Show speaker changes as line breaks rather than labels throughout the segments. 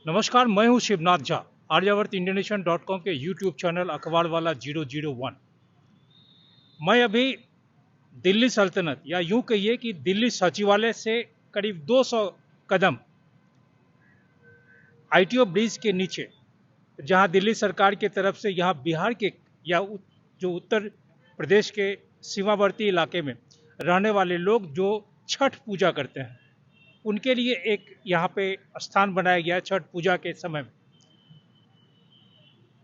नमस्कार, मैं हूं शिवनाथ झा। आर्यावर्त इंडियनेशन .com के यूट्यूब चैनल अखबार वाला 001। मैं अभी दिल्ली सल्तनत या यूं कहिए कि दिल्ली सचिवालय से करीब 200 कदम आईटीओ ब्रिज के नीचे, जहां दिल्ली सरकार की तरफ से यहां बिहार के या जो उत्तर प्रदेश के सीमावर्ती इलाके में रहने वाले लोग जो छठ पूजा करते हैं, उनके लिए एक यहाँ पे स्थान बनाया गया है छठ पूजा के समय में।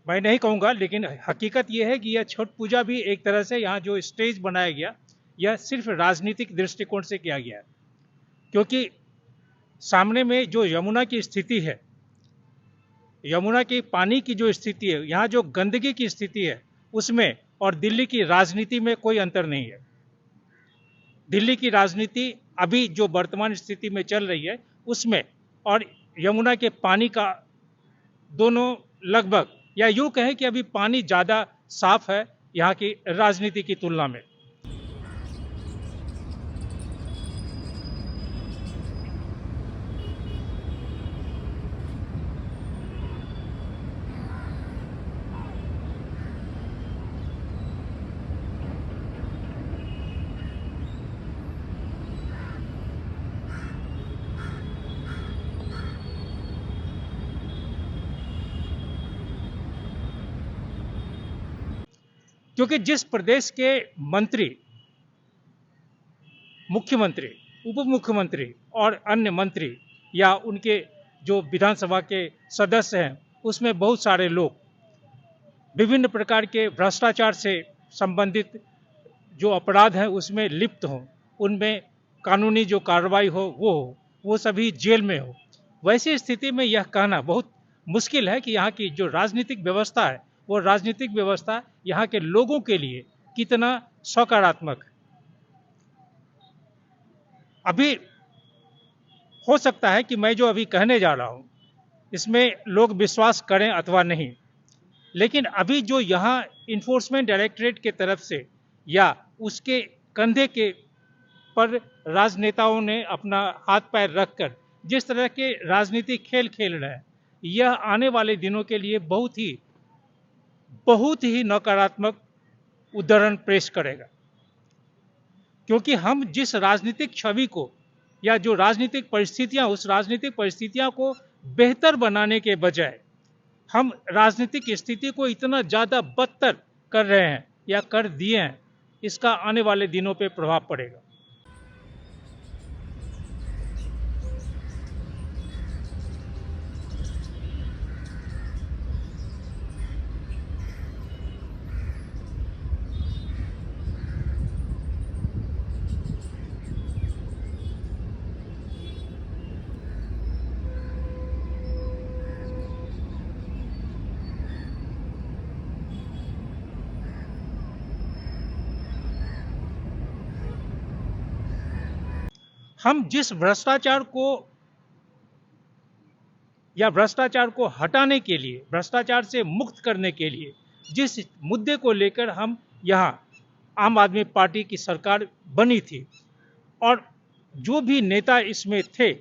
मैं नहीं कहूँगा, लेकिन हकीकत यह है कि यह छठ पूजा भी एक तरह से यहाँ जो स्टेज बनाया गया, यह सिर्फ राजनीतिक दृष्टिकोण से किया गया है। क्योंकि सामने में जो यमुना की स्थिति है, यमुना की पानी की जो स्थिति है, यहाँ जो गंदगी की स्थिति है, उसमें और दिल्ली की राजनीति में कोई अंतर नहीं है। दिल्ली की राजनीति अभी जो वर्तमान स्थिति में चल रही है उसमें और यमुना के पानी का दोनों लगभग, या यूं कहें कि अभी पानी ज़्यादा साफ है यहाँ की राजनीति की तुलना में। क्योंकि जिस प्रदेश के मंत्री, मुख्यमंत्री, उप मुख्यमंत्री और अन्य मंत्री या उनके जो विधानसभा के सदस्य हैं, उसमें बहुत सारे लोग विभिन्न प्रकार के भ्रष्टाचार से संबंधित जो अपराध हैं उसमें लिप्त हों, उनमें कानूनी जो कार्रवाई हो वो सभी जेल में हो। वैसी स्थिति में यह कहना बहुत मुश्किल है कि यहाँ की जो राजनीतिक व्यवस्था है, वो राजनीतिक व्यवस्था यहाँ के लोगों के लिए कितना सकारात्मक है। अभी हो सकता है कि मैं जो अभी कहने जा रहा हूँ इसमें लोग विश्वास करें अथवा नहीं, लेकिन अभी जो यहाँ इन्फोर्समेंट डायरेक्टरेट के तरफ से या उसके कंधे के पर राजनेताओं ने अपना हाथ पैर रखकर जिस तरह के राजनीतिक खेल खेल रहे हैं, यह आने वाले दिनों के लिए बहुत ही नकारात्मक उदाहरण पेश करेगा। क्योंकि हम जिस राजनीतिक छवि को या जो राजनीतिक परिस्थितियां, उस राजनीतिक परिस्थितियां को बेहतर बनाने के बजाय हम राजनीतिक स्थिति को इतना ज़्यादा बदतर कर रहे हैं या कर दिए हैं, इसका आने वाले दिनों पे प्रभाव पड़ेगा। हम जिस भ्रष्टाचार को या भ्रष्टाचार को हटाने के लिए, भ्रष्टाचार से मुक्त करने के लिए जिस मुद्दे को लेकर हम यहाँ आम आदमी पार्टी की सरकार बनी थी, और जो भी नेता इसमें थे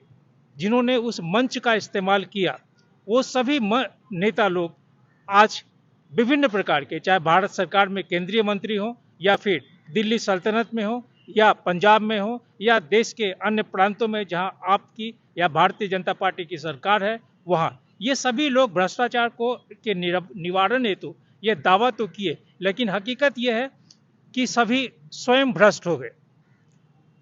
जिन्होंने उस मंच का इस्तेमाल किया, वो सभी नेता लोग आज विभिन्न प्रकार के, चाहे भारत सरकार में केंद्रीय मंत्री हो या फिर दिल्ली सल्तनत में हो या पंजाब में हो या देश के अन्य प्रांतों में जहां आपकी या भारतीय जनता पार्टी की सरकार है, वहां ये सभी लोग भ्रष्टाचार को के निवारण हेतु ये दावा तो किए, लेकिन हकीकत यह है कि सभी स्वयं भ्रष्ट हो गए।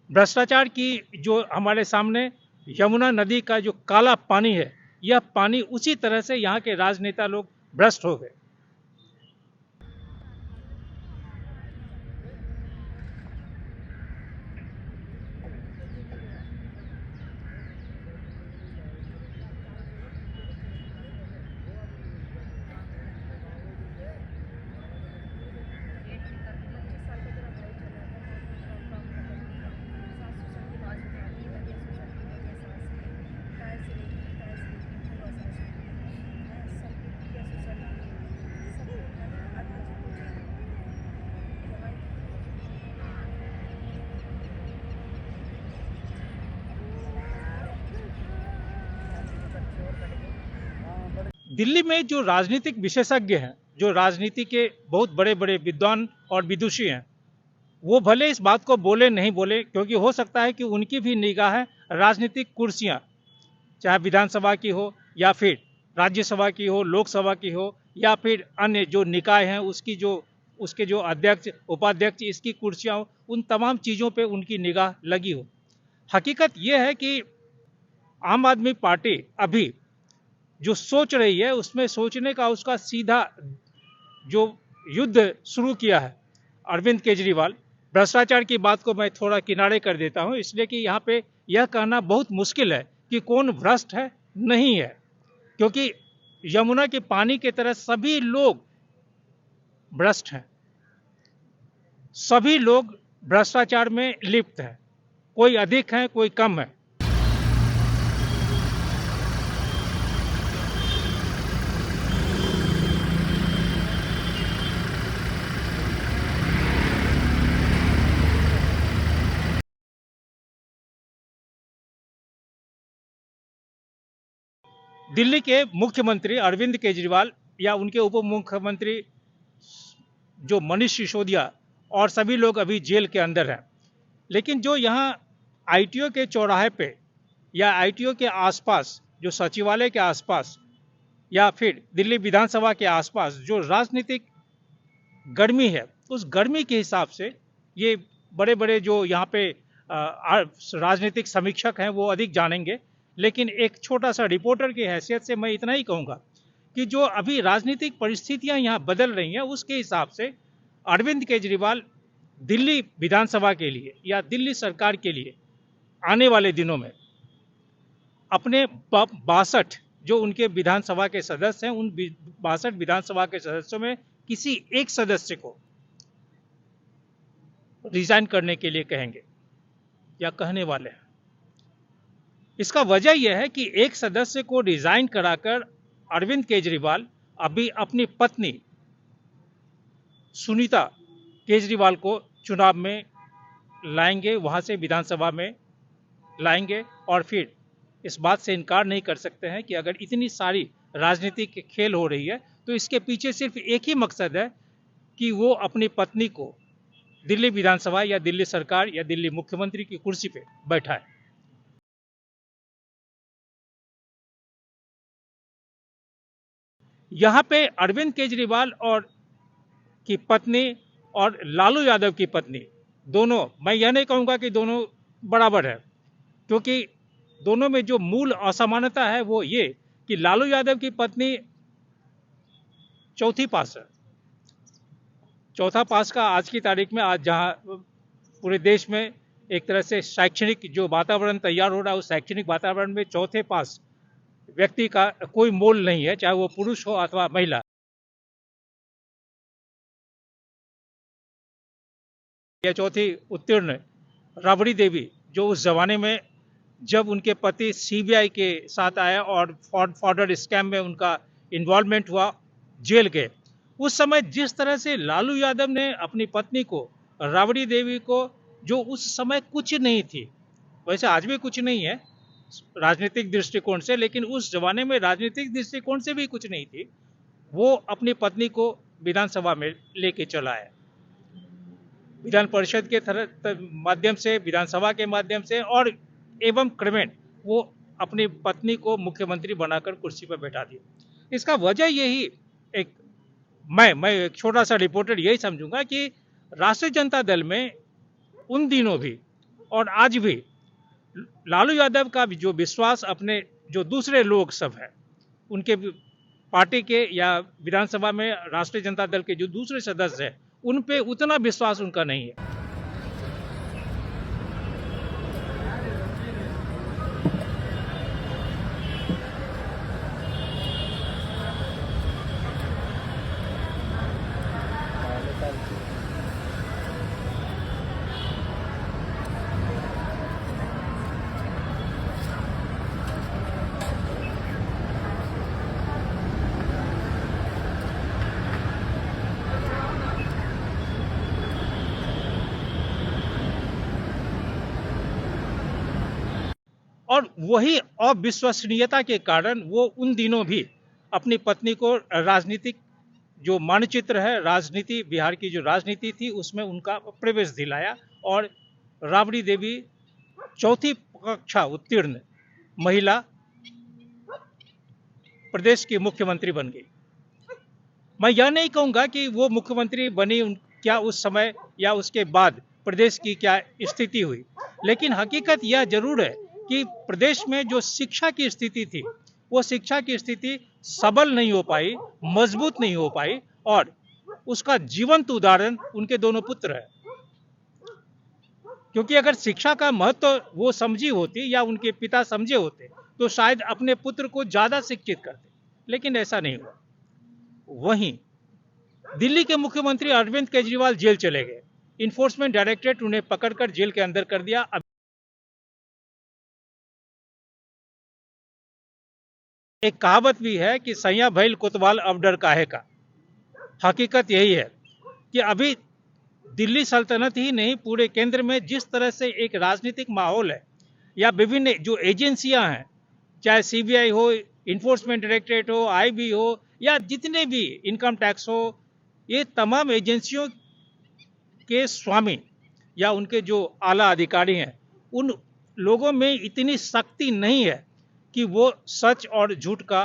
भ्रष्टाचार की जो हमारे सामने यमुना नदी का जो काला पानी है, यह पानी उसी तरह से यहाँ के राजनेता लोग भ्रष्ट हो गए। दिल्ली में जो राजनीतिक विशेषज्ञ हैं, जो राजनीति के बहुत बड़े बड़े विद्वान और विदुषी हैं, वो भले इस बात को बोले नहीं बोले, क्योंकि हो सकता है कि उनकी भी निगाह है राजनीतिक कुर्सियां, चाहे विधानसभा की हो या फिर राज्यसभा की हो, लोकसभा की हो, या फिर अन्य जो निकाय हैं उसके जो अध्यक्ष उपाध्यक्ष इसकी कुर्सियां हो, उन तमाम चीज़ों पे उनकी निगाह लगी हो। हकीकत यह है कि आम आदमी पार्टी अभी जो सोच रही है, उसमें सोचने का उसका सीधा जो युद्ध शुरू किया है अरविंद केजरीवाल। भ्रष्टाचार की बात को मैं थोड़ा किनारे कर देता हूं, इसलिए कि यहाँ पे यह कहना बहुत मुश्किल है कि कौन भ्रष्ट है, नहीं है, क्योंकि यमुना के पानी की तरह सभी लोग भ्रष्ट हैं, सभी लोग भ्रष्टाचार में लिप्त हैं, कोई अधिक है कोई कम है। दिल्ली के मुख्यमंत्री अरविंद केजरीवाल या उनके उप मुख्यमंत्री जो मनीष सिसोदिया और सभी लोग अभी जेल के अंदर हैं, लेकिन जो यहाँ आईटीओ के चौराहे पे या आईटीओ के आसपास, जो सचिवालय के आसपास या फिर दिल्ली विधानसभा के आसपास जो राजनीतिक गर्मी है, उस गर्मी के हिसाब से ये बड़े बड़े जो यहाँ पे राजनीतिक समीक्षक हैं वो अधिक जानेंगे, लेकिन एक छोटा सा रिपोर्टर की हैसियत से मैं इतना ही कहूँगा कि जो अभी राजनीतिक परिस्थितियां यहाँ बदल रही हैं, उसके हिसाब से अरविंद केजरीवाल दिल्ली विधानसभा के लिए या दिल्ली सरकार के लिए आने वाले दिनों में अपने 62 जो उनके विधानसभा के सदस्य हैं, उन 62 विधानसभा के सदस्यों में किसी एक सदस्य को रिजाइन करने के लिए कहेंगे या कहने वाले हैं। इसका वजह यह है कि एक सदस्य को रिजाइन कराकर अरविंद केजरीवाल अभी अपनी पत्नी सुनीता केजरीवाल को चुनाव में लाएंगे, वहां से विधानसभा में लाएंगे, और फिर इस बात से इनकार नहीं कर सकते हैं कि अगर इतनी सारी राजनीतिक खेल हो रही है तो इसके पीछे सिर्फ एक ही मकसद है कि वो अपनी पत्नी को दिल्ली विधानसभा या दिल्ली सरकार या दिल्ली मुख्यमंत्री की कुर्सी पे बैठाए। यहाँ पे अरविंद केजरीवाल और की पत्नी और लालू यादव की पत्नी दोनों, मैं यह नहीं कहूँगा कि दोनों बराबर है, क्योंकि दोनों में जो मूल असमानता है वो ये कि लालू यादव की पत्नी चौथी पास है। चौथा पास का आज की तारीख में, आज जहाँ पूरे देश में एक तरह से शैक्षणिक जो वातावरण तैयार हो रहा है, उस शैक्षणिक वातावरण में चौथे पास व्यक्ति का कोई मोल नहीं है, चाहे वो पुरुष हो अथवा महिला। या चौथी उत्तीर्ण राबड़ी देवी, जो उस जमाने में जब उनके पति सीबीआई के साथ आए और फॉर्डर स्कैम में उनका इन्वॉल्वमेंट हुआ, जेल गए, उस समय जिस तरह से लालू यादव ने अपनी पत्नी को, राबड़ी देवी को, जो उस समय कुछ नहीं थी, वैसे आज भी कुछ नहीं है राजनीतिक दृष्टिकोण से, लेकिन उस जमाने में राजनीतिक दृष्टिकोण से भी कुछ नहीं थी, वो अपनी पत्नी को विधानसभा में लेके चला है, विधान परिषद के माध्यम से, विधानसभा के माध्यम से, और एवं क्रमेण वो अपनी पत्नी को मुख्यमंत्री बनाकर कुर्सी पर बैठा दिया। इसका वजह यही मैं एक छोटा सा रिपोर्टर यही समझूंगा कि राष्ट्रीय जनता दल में उन दिनों भी और आज भी लालू यादव का जो विश्वास अपने जो दूसरे लोग सब हैं उनके पार्टी के या विधानसभा में राष्ट्रीय जनता दल के जो दूसरे सदस्य हैं, उन पे उतना विश्वास उनका नहीं है। और वही अविश्वसनीयता के कारण वो उन दिनों भी अपनी पत्नी को राजनीतिक जो मानचित्र है, राजनीति, बिहार की जो राजनीति थी उसमें उनका प्रवेश दिलाया और राबड़ी देवी चौथी कक्षा उत्तीर्ण महिला प्रदेश की मुख्यमंत्री बन गई। मैं यह नहीं कहूंगा कि वो मुख्यमंत्री बनी क्या उस समय या उसके बाद प्रदेश की क्या स्थिति हुई, लेकिन हकीकत यह जरूर है कि प्रदेश में जो शिक्षा की स्थिति थी वो शिक्षा की स्थिति सबल नहीं हो पाई, मजबूत नहीं हो पाई, और उसका जीवंत उदाहरण उनके दोनों पुत्र है। क्योंकि अगर शिक्षा का महत्व वो समझी होती या उनके पिता समझे होते तो शायद अपने पुत्र को ज्यादा शिक्षित करते, लेकिन ऐसा नहीं हुआ। वहीं दिल्ली के मुख्यमंत्री अरविंद केजरीवाल जेल चले गए। इन्फोर्समेंट डायरेक्टरेट उन्हें पकड़कर जेल के अंदर कर दिया। एक कहावत भी है कि सैया भइल कोतवाल अब डर काहे का। हकीकत यही है कि अभी दिल्ली सल्तनत ही नहीं, पूरे केंद्र में जिस तरह से एक राजनीतिक माहौल है या विभिन्न जो एजेंसियां हैं, चाहे सीबीआई हो, इन्फोर्समेंट डायरेक्टरेट हो, आईबी हो या जितने भी इनकम टैक्स हो, ये तमाम एजेंसियों के स्वामी या उनके जो आला अधिकारी हैं, उन लोगों में इतनी शक्ति नहीं है कि वो सच और झूठ का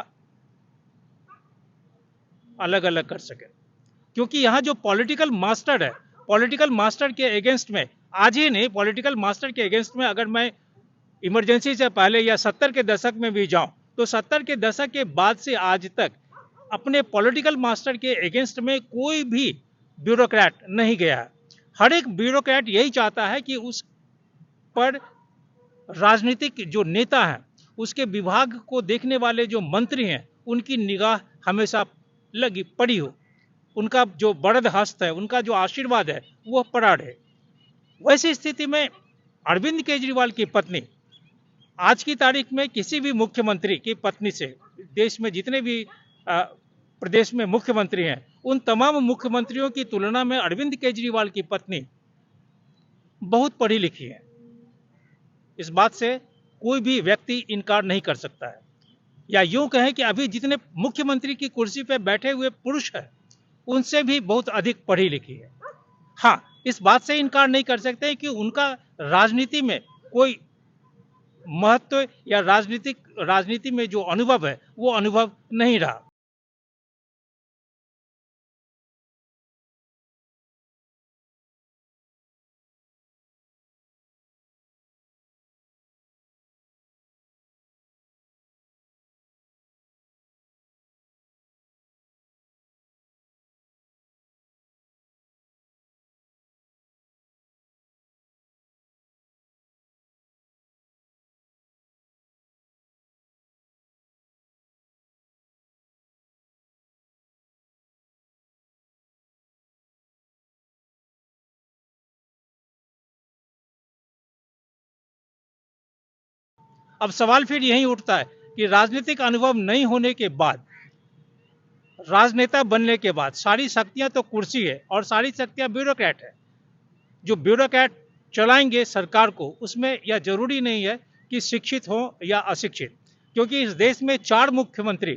अलग अलग कर सके। क्योंकि यहाँ जो पॉलिटिकल मास्टर है, पॉलिटिकल मास्टर के अगेंस्ट में, आज ही नहीं, पॉलिटिकल मास्टर के अगेंस्ट में अगर मैं इमरजेंसी से पहले या 70 के दशक में भी जाऊं तो 70 के दशक के बाद से आज तक अपने पॉलिटिकल मास्टर के अगेंस्ट में कोई भी ब्यूरोक्रेट नहीं गया। हर एक ब्यूरोक्रेट यही चाहता है कि उस पर राजनीतिक जो नेता हैं, उसके विभाग को देखने वाले जो मंत्री हैं, उनकी निगाह हमेशा लगी पड़ी हो, उनका जो बड़द हस्त है, उनका जो आशीर्वाद है वो प्रगाढ़ है। वैसी स्थिति में अरविंद केजरीवाल की पत्नी आज की तारीख में किसी भी मुख्यमंत्री की पत्नी से, देश में जितने भी प्रदेश में मुख्यमंत्री हैं, उन तमाम मुख्यमंत्रियों की तुलना में अरविंद केजरीवाल की पत्नी बहुत पढ़ी लिखी है। इस बात से कोई भी व्यक्ति इनकार नहीं कर सकता है। या यूं कहें कि अभी जितने मुख्यमंत्री की कुर्सी पर बैठे हुए पुरुष हैं, उनसे भी बहुत अधिक पढ़ी लिखी है। हाँ, इस बात से इनकार नहीं कर सकते कि उनका राजनीति में कोई महत्व या राजनीति में जो अनुभव है वो अनुभव नहीं रहा। अब सवाल फिर यही उठता है कि राजनीतिक अनुभव नहीं होने के बाद, राजनेता बनने के बाद सारी शक्तियां तो कुर्सी है और सारी शक्तियां ब्यूरोक्रेट है। जो ब्यूरोक्रेट चलाएंगे सरकार को, उसमें यह जरूरी नहीं है कि शिक्षित हो या अशिक्षित। क्योंकि इस देश में 4 मुख्यमंत्री,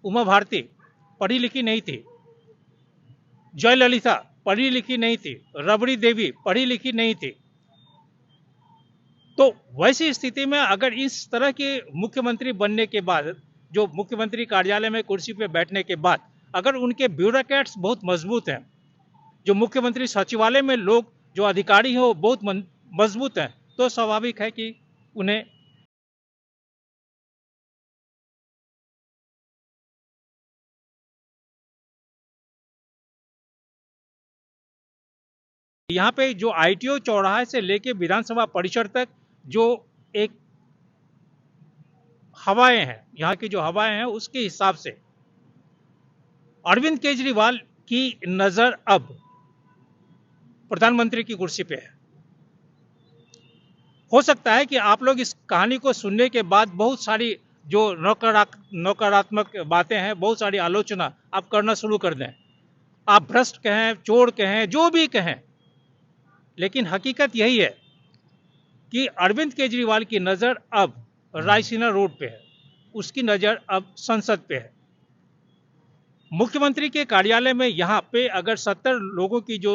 उमा भारती पढ़ी लिखी नहीं थी, जयललिता पढ़ी लिखी नहीं थी, रबड़ी देवी पढ़ी लिखी नहीं थी। तो वैसी स्थिति में अगर इस तरह के मुख्यमंत्री बनने के बाद, जो मुख्यमंत्री कार्यालय में कुर्सी पे बैठने के बाद अगर उनके ब्यूरोक्रेट्स बहुत मजबूत हैं, जो मुख्यमंत्री सचिवालय में लोग जो अधिकारी हैं वो बहुत मजबूत हैं, तो स्वाभाविक है कि उन्हें यहाँ पे जो आईटीओ चौराहे से लेके विधानसभा परिसर तक जो एक हवाएं हैं, यहाँ की जो हवाएं हैं, उसके हिसाब से अरविंद केजरीवाल की नजर अब प्रधानमंत्री की कुर्सी पे है। हो सकता है कि आप लोग इस कहानी को सुनने के बाद बहुत सारी जो नकारात्मक बातें हैं, बहुत सारी आलोचना आप करना शुरू कर दें। आप भ्रष्ट कहें, चोर कहें, जो भी कहें, लेकिन हकीकत यही है कि अरविंद केजरीवाल की नजर अब रायसीना रोड पे है, उसकी नजर अब संसद पे है। मुख्यमंत्री के कार्यालय में यहाँ पे अगर 70 लोगों की जो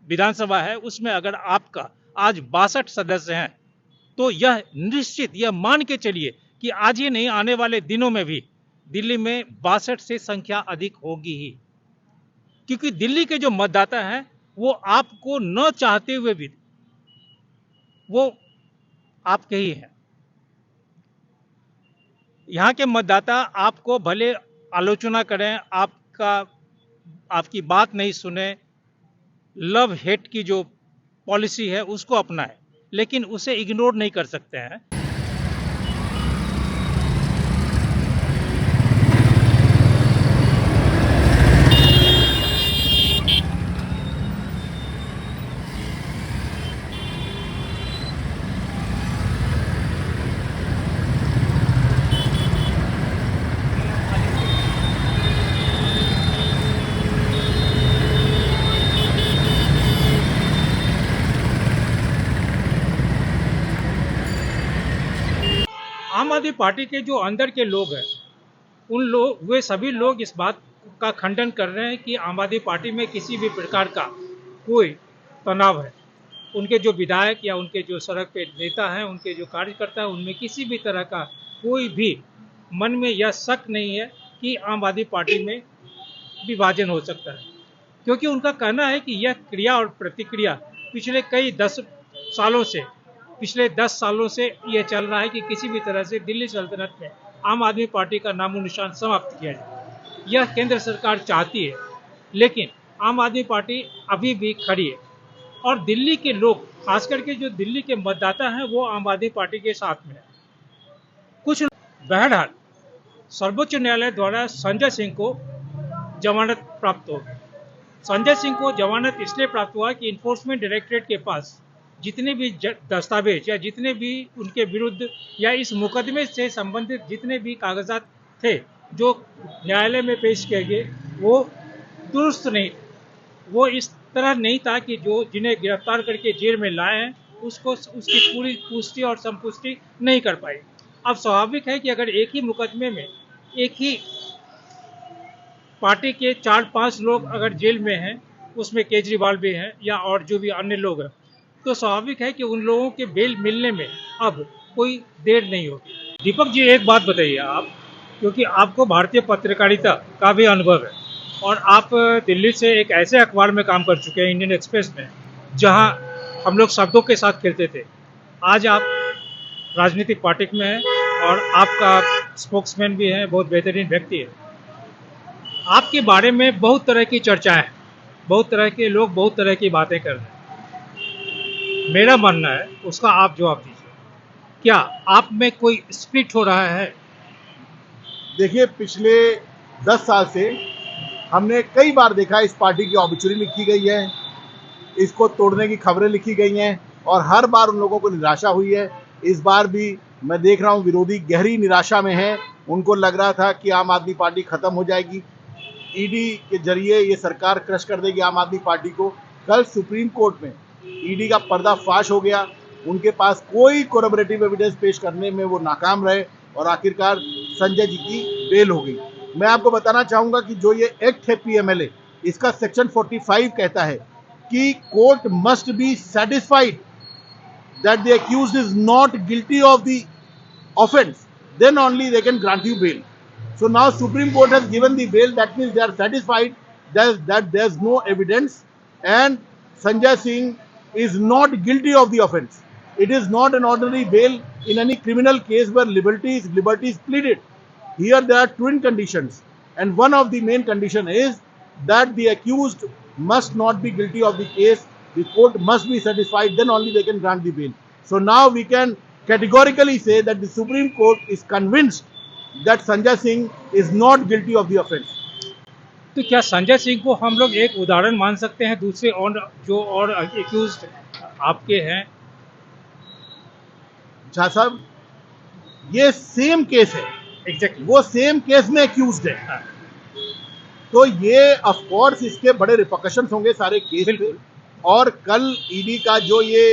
विधानसभा है उसमें अगर आपका आज 62 सदस्य हैं, तो यह निश्चित यह मान के चलिए कि आज ही नहीं, आने वाले दिनों में भी दिल्ली में 62 से संख्या अधिक होगी ही, क्योंकि दिल्ली के जो मतदाता हैं वो आपको न चाहते हुए भी वो आपके ही हैं। यहाँ के मतदाता आपको भले आलोचना करें, आपकी बात नहीं सुने, लव हेट की जो पॉलिसी है उसको अपनाएं, लेकिन उसे इग्नोर नहीं कर सकते हैं। आम आदमी पार्टी के जो अंदर के लोग हैं, वे सभी लोग इस बात का खंडन कर रहे हैं कि आम आदमी पार्टी में किसी भी प्रकार का कोई तनाव है। उनके जो विधायक या उनके जो सड़क पे नेता हैं, उनके जो कार्यकर्ता हैं, उनमें किसी भी तरह का कोई भी मन में यह शक नहीं है कि आम आदमी पार्टी में विभाजन हो सकता है, क्योंकि उनका कहना है कि यह क्रिया और प्रतिक्रिया पिछले 10 सालों से यह चल रहा है कि किसी भी तरह से दिल्ली सल्तनत में आम आदमी पार्टी का नामो निशान समाप्त किया जाए। यह केंद्र सरकार चाहती है, लेकिन आम आदमी पार्टी अभी भी खड़ी है और दिल्ली के लोग, खास करके जो दिल्ली के मतदाता हैं, वो आम आदमी पार्टी के साथ में है। कुछ बहरहाल सर्वोच्च न्यायालय द्वारा संजय सिंह को जमानत प्राप्त हो गई। संजय सिंह को जमानत इसलिए प्राप्त हुआ कि इन्फोर्समेंट डायरेक्टरेट के पास जितने भी दस्तावेज या जितने भी उनके विरुद्ध या इस मुकदमे से संबंधित जितने भी कागजात थे जो न्यायालय में पेश किए गए, वो दुरुस्त नहीं, वो इस तरह नहीं था कि जो जिन्हें गिरफ्तार करके जेल में लाए हैं उसकी पूरी पुष्टि और संपुष्टि नहीं कर पाई। अब स्वाभाविक है कि अगर एक ही मुकदमे में एक ही पार्टी के 4-5 लोग अगर जेल में हैं, उसमें केजरीवाल भी हैं या और जो भी अन्य लोग हैं, तो स्वाभाविक है कि उन लोगों के बेल मिलने में अब कोई देर नहीं होगी। दीपक जी, एक बात बताइए आप, क्योंकि आपको भारतीय पत्रकारिता का भी अनुभव है और आप दिल्ली से एक ऐसे अखबार में काम कर चुके हैं, इंडियन एक्सप्रेस में, जहां हम लोग शब्दों के साथ खेलते थे। आज आप राजनीतिक पार्टी में हैं और आपका स्पोक्समैन भी है, बहुत बेहतरीन व्यक्ति है। आपके बारे में बहुत तरह की चर्चाएं हैं, बहुत तरह के लोग बहुत तरह की बातें कर रहे हैं। मेरा मानना है उसका आप जवाब दीजिए, क्या आप में कोई स्प्लिट हो रहा है?
देखिए, पिछले 10 साल से हमने कई बार देखा इस पार्टी की ऑबिचुरी लिखी गई है, इसको तोड़ने की खबरें लिखी गई हैं और हर बार उन लोगों को निराशा हुई है। इस बार भी मैं देख रहा हूँ विरोधी गहरी निराशा में है। उनको लग रहा था कि आम आदमी पार्टी खत्म हो जाएगी, ईडी के जरिए ये सरकार क्रश कर देगी आम आदमी पार्टी को। कल सुप्रीम कोर्ट में ईडी का पर्दाफाश हो गया, उनके पास कोई कोरबरेटिव एविडेंस पेश करने में वो नाकाम रहे और आखिरकार संजय जी की बेल हो गई। मैं आपको बताना चाहूँगा कि जो ये एक्ट है पीएमएलए, इसका सेक्शन 45 कहता है कि court must be satisfied that the accused is not guilty of the offense, then only they can grant you bail. So now Supreme Court has given the bail, that means they are satisfied that there's no evidence and Sanjay Singh is not guilty of the offense. It is not an ordinary bail in any criminal case where liberty is pleaded. Here there are twin conditions, and one of the main condition is that the accused must not be guilty of the case. The court must be satisfied, then only they can grant the bail. So now we can categorically say that the Supreme Court is convinced that Sanjay Singh is not guilty of the offense.
तो क्या संजय सिंह को हम लोग एक उदाहरण मान सकते हैं दूसरे और एक्यूज्ड आपके हैं?
झा साहब, ये सेम केस है,
एग्जैक्टली
वो सेम केस में एक्यूज्ड है, तो ये ऑफ कोर्स इसके बड़े रिपरकशंस होंगे सारे केस पे। और कल ईडी का जो ये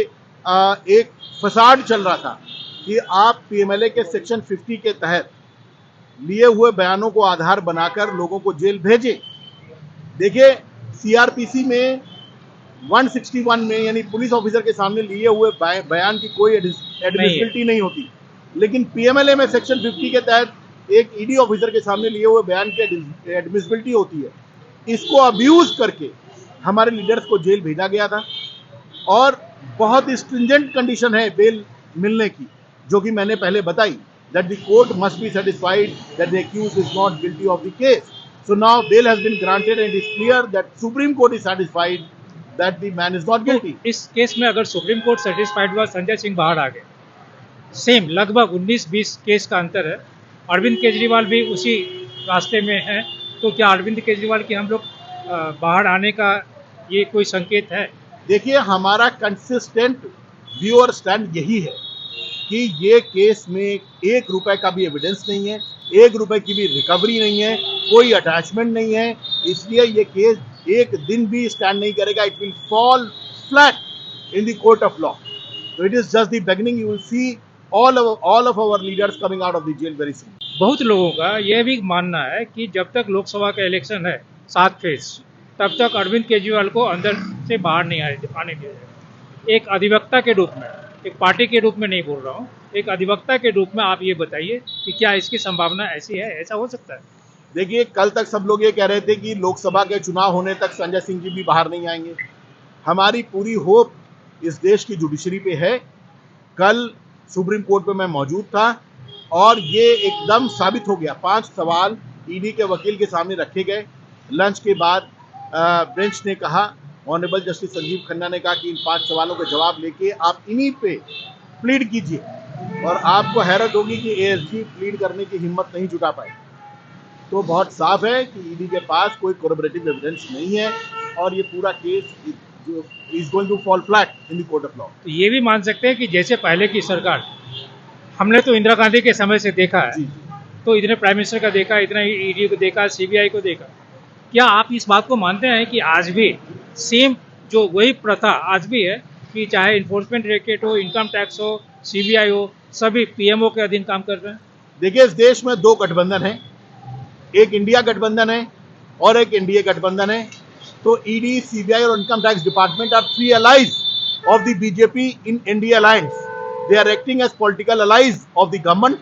एक फसाड चल रहा था कि आप पीएमएलए के सेक्शन 50 के तहत लिए हुए बयानों को आधार बनाकर लोगों को जेल भेजे। देखिए सीआरपीसी में 161 में यानी पुलिस ऑफिसर के सामने लिए हुए बयान की कोई एडमिसिबिलिटी नहीं होती, लेकिन पीएमएलए में सेक्शन 50 के तहत एक ईडी ऑफिसर के सामने लिए हुए बयान की एडमिसिबिलिटी होती है। इसको अब्यूज करके हमारे लीडर्स को जेल भेजा गया था और बहुत स्ट्रिंजेंट कंडीशन है बेल मिलने की, जो कि मैंने पहले बताई, that the court must be satisfied that the accused is not guilty of the case. So now bail has been granted and it is clear that Supreme Court is satisfied that the man is not guilty.
तो इस case में अगर supreme court satisfied हुआ, संजय सिंह बाहर आ गए, same लगभग 19-20 case का अंतर है, अरविंद केजरीवाल भी उसी रास्ते में है, तो क्या अरविंद केजरीवाल की हम लोग बाहर आने का ये कोई संकेत है?
देखिए हमारा कंसिस्टेंट व्यू और स्टैंड यही है कि ये केस में 1 रुपए का भी एविडेंस नहीं है, 1 रुपए की भी रिकवरी नहीं है, कोई अटैचमेंट नहीं है, इसलिए ये केस एक दिन भी स्टैंड नहीं करेगा। It will fall flat in the court of law. So it is just the beginning. You will see all of our leaders coming out of the jail very soon.
बहुत लोगों का यह भी मानना है कि जब तक लोकसभा का इलेक्शन है 7 फेज, तब तक अरविंद केजरीवाल को अंदर से बाहर नहीं आने दिया जाएगा। एक अधिवक्ता के रूप में, एक पार्टी के रूप में नहीं बोल रहा हूँ, एक अधिवक्ता के रूप में आप ये बताइए कि क्या इसकी संभावना ऐसी है, ऐसा हो सकता है?
देखिए कल तक सब लोग ये कह रहे थे कि लोकसभा के चुनाव होने तक संजय सिंह जी भी बाहर नहीं आएंगे। हमारी पूरी होप इस देश की जुडिशरी पे है। कल सुप्रीम कोर्ट पे मैं मौजूद था और ये एकदम साबित हो गया। 5 सवाल ईडी के वकील के सामने रखे गए। लंच के बाद बेंच ने कहा, ऑनरेबल जस्टिस संजीव खन्ना ने कहा कि इन 5 सवालों के जवाब लेके आप इन्हीं पे प्लीड कीजिए, और आपको हैरत होगी कि एएसजी प्लीड करने की हिम्मत नहीं जुटा पाए। तो बहुत साफ है कि ईडी के पास कोई कोरबरेटिव एविडेंस नहीं है और ये पूरा case is going to fall flat in the court of law.
तो ये भी मान सकते हैं कि जैसे पहले की सरकार, हमने तो इंदिरा गांधी के समय से देखा है, तो इतने प्राइम मिनिस्टर का देखा, इतना ईडी को देखा, सीबीआई को देखा, क्या आप इस बात को मानते हैं कि आज भी सेम जो वही प्रथा आज भी है कि चाहे इन्फोर्समेंट डायरेक्टरेट हो, इनकम टैक्स हो, सीबीआई हो, सभी पीएमओ के अधीन काम कर रहे हैं?
देखिए इस देश में 2 गठबंधन है, एक इंडिया गठबंधन है और एक एनडीए गठबंधन है। तो ईडी, सीबीआई और income tax department are 3 allies of the BJP in NDA alliance. They are acting as political allies of the government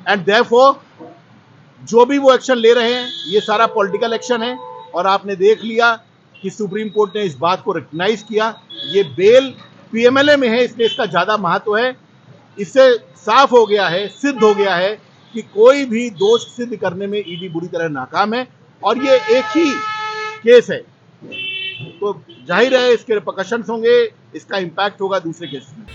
and therefore जो भी वो एक्शन ले रहे हैं ये सारा पॉलिटिकल एक्शन है। और आपने देख लिया कि सुप्रीम कोर्ट ने इस बात को रिकग्नाइज किया। ये बेल पीएमएलए में है इसलिए इसका ज्यादा महत्व है। इससे साफ हो गया है, सिद्ध हो गया है कि कोई भी दोष सिद्ध करने में ईडी बुरी तरह नाकाम है और ये एक ही केस है, तो जाहिर है इसके रिपरकशंस होंगे, इसका इम्पैक्ट होगा दूसरे केस में।